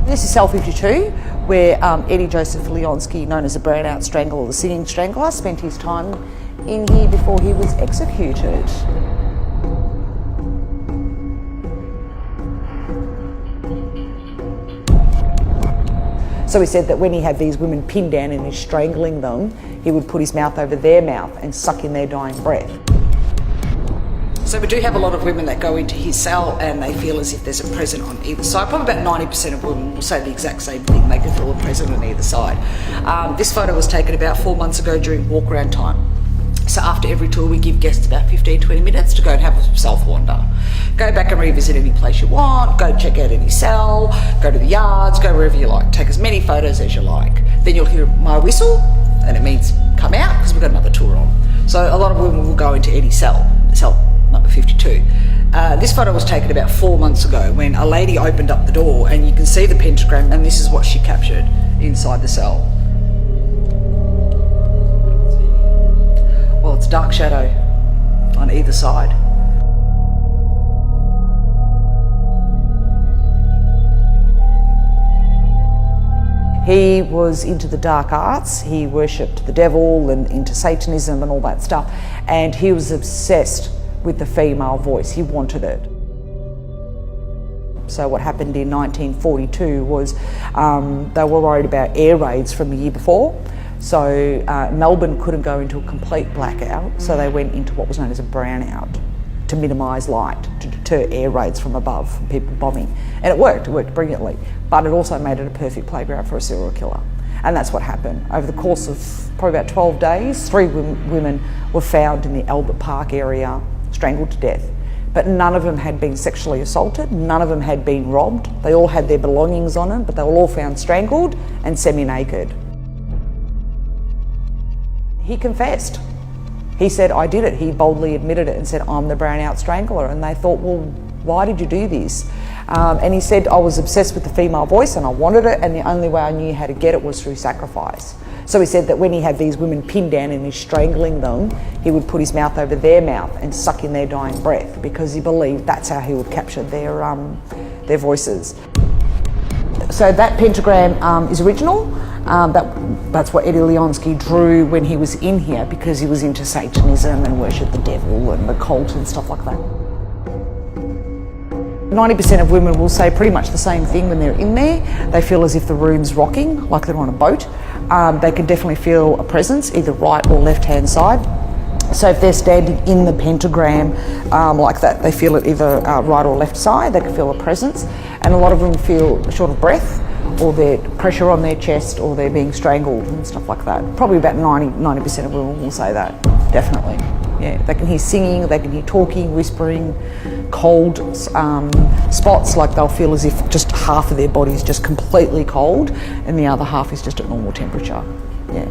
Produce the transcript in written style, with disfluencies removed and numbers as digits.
This is cell 52, where Eddie Joseph Leonski, known as the Brownout Strangler, the singing strangler, spent his time in here before he was executed. So he said that when he had these women pinned down and he's strangling them, he would put his mouth over their mouth and suck in their dying breath. So we do have a lot of women that go into his cell and they feel as if there's a present on either side. Probably about 90% of women will say the exact same thing. They can feel a present on either side. This photo was taken about 4 months ago during walk around time. So after every tour we give guests about 15-20 minutes to go and have a self wander. Go back and revisit any place you want, go check out any cell, go to the yards, go wherever you like. Take as many photos as you like. Then you'll hear my whistle and it means come out because we've got another tour on. So a lot of women will go into any cell number 52. This photo was taken about 4 months ago when a lady opened up the door and you can see the pentagram, and this is what she captured inside the cell. Well, it's dark shadow on either side. He was into the dark arts, he worshipped the devil and into Satanism and all that stuff, and he was obsessed with the female voice. He wanted it. So what happened in 1942 was they were worried about air raids from the year before. So Melbourne couldn't go into a complete blackout, so they went into what was known as a brownout to minimise light, to deter air raids from above, from people bombing. And it worked brilliantly, but it also made it a perfect playground for a serial killer. And that's what happened. Over the course of probably about 12 days, 3 women were found in the Albert Park area, strangled to death. But none of them had been sexually assaulted, none of them had been robbed. They all had their belongings on them, but they were all found strangled and semi-naked. He confessed. He said, I did it. He boldly admitted it and said, I'm the Brownout Strangler. And they thought, well, why did you do this? And he said, I was obsessed with the female voice and I wanted it, and the only way I knew how to get it was through sacrifice. So he said that when he had these women pinned down and he's strangling them, he would put his mouth over their mouth and suck in their dying breath, because he believed that's how he would capture their voices. So that pentagram is original. That's what Eddie Leonski drew when he was in here, because he was into Satanism and worshipped the devil and the cult and stuff like that. 90% of women will say pretty much the same thing when they're in there. They feel as if the room's rocking, like they're on a boat. They can definitely feel a presence, either right or left-hand side. So if they're standing in the pentagram like that, they feel it either right or left side. They can feel a presence. And a lot of them feel short of breath, or their pressure on their chest, or they're being strangled and stuff like that. Probably about 90% of women will say that, definitely. Yeah, they can hear singing, they can hear talking, whispering, cold spots, like they'll feel as if just half of their body is just completely cold and the other half is just at normal temperature. Yeah.